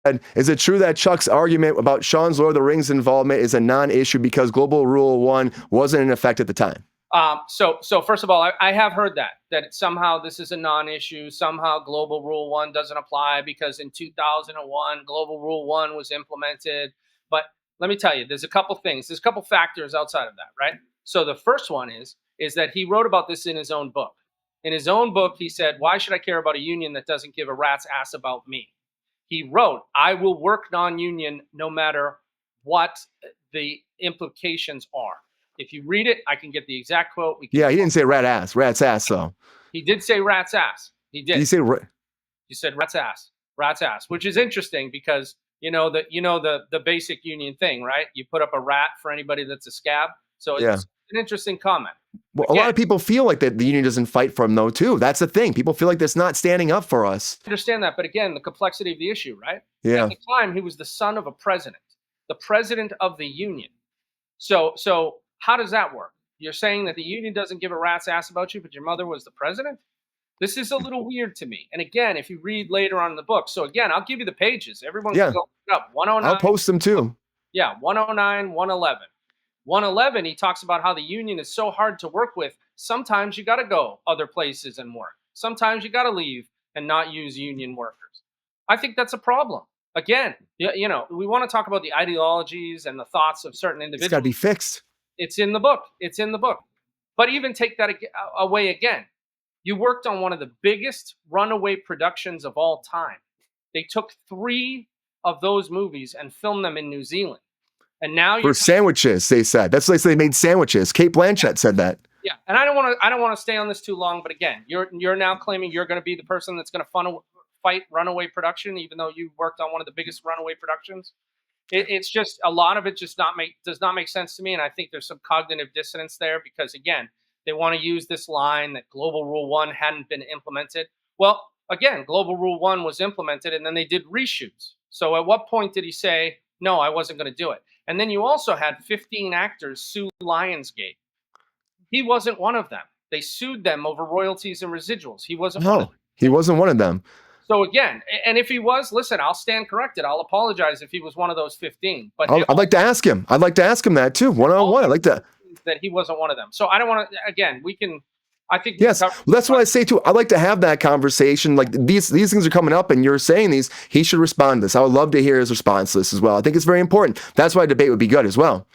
And is it true that Chuck's argument about Sean's Lord of the Rings involvement is a non-issue because Global Rule 1 wasn't in effect at the time? So first of all, I have heard that somehow this is a non-issue. Somehow Global Rule 1 doesn't apply because in 2001, Global Rule 1 was implemented. But let me tell you, there's a couple things. There's a couple factors outside of that, right? So the first one is that he wrote about this in his own book. In his own book, he said, "Why should I care about a union that doesn't give a rat's ass about me?" He wrote, "I will work non-union no matter what the implications are." If you read it, I can get the exact quote. Yeah, he didn't say rat's ass, though. He did say rat's ass. He did. Did he say He said rat's ass, which is interesting because the basic union thing, right? You put up a rat for anybody that's a scab. So it's an interesting comment. Well, a lot of people feel like that the union doesn't fight for them, though, too. That's the thing. People feel like that's not standing up for us. I understand that, but again, the complexity of the issue, right? Yeah. At the time, he was the son of a president, the president of the union. So how does that work? You're saying that the union doesn't give a rat's ass about you, but your mother was the president? This is a little weird to me. And again, if you read later on in the book, so again, I'll give you the pages. Everyone can go look it up. 109. I'll post them too. Yeah, 109, 111. 111, he talks about how the union is so hard to work with. Sometimes you got to go other places and work. Sometimes you got to leave and not use union workers. I think that's a problem. Again, we want to talk about the ideologies and the thoughts of certain individuals. It's got to be fixed. It's in the book. It's in the book. But even take that away again. You worked on one of the biggest runaway productions of all time. They took 3 of those movies and filmed them in New Zealand. And now for sandwiches, they said. That's like they made sandwiches. Kate Blanchett said that. Yeah, and I don't want to stay on this too long, but again, you're now claiming you're going to be the person that's going to fight runaway production, even though you worked on one of the biggest runaway productions. It's just a lot of it does not make sense to me, and I think there's some cognitive dissonance there because again, they want to use this line that Global Rule 1 hadn't been implemented. Well, again, Global Rule 1 was implemented, and then they did reshoots. So at what point did he say, no, I wasn't going to do it? And then you also had 15 actors sue Lionsgate. He wasn't one of them. They sued them over royalties and residuals. He wasn't one of them. He wasn't one of them. So again, and if he was, listen, I'll stand corrected. I'll apologize if he was one of those 15. But I'd like to ask him. I'd like to ask him that too, one-on-one. I'd like to. That he wasn't one of them. So I don't want to. Again, we can. I think yes, that's what I say too. I'd like to have that conversation. Like these things are coming up, and you're saying these. He should respond to this. I would love to hear his response to this as well. I think it's very important. That's why a debate would be good as well.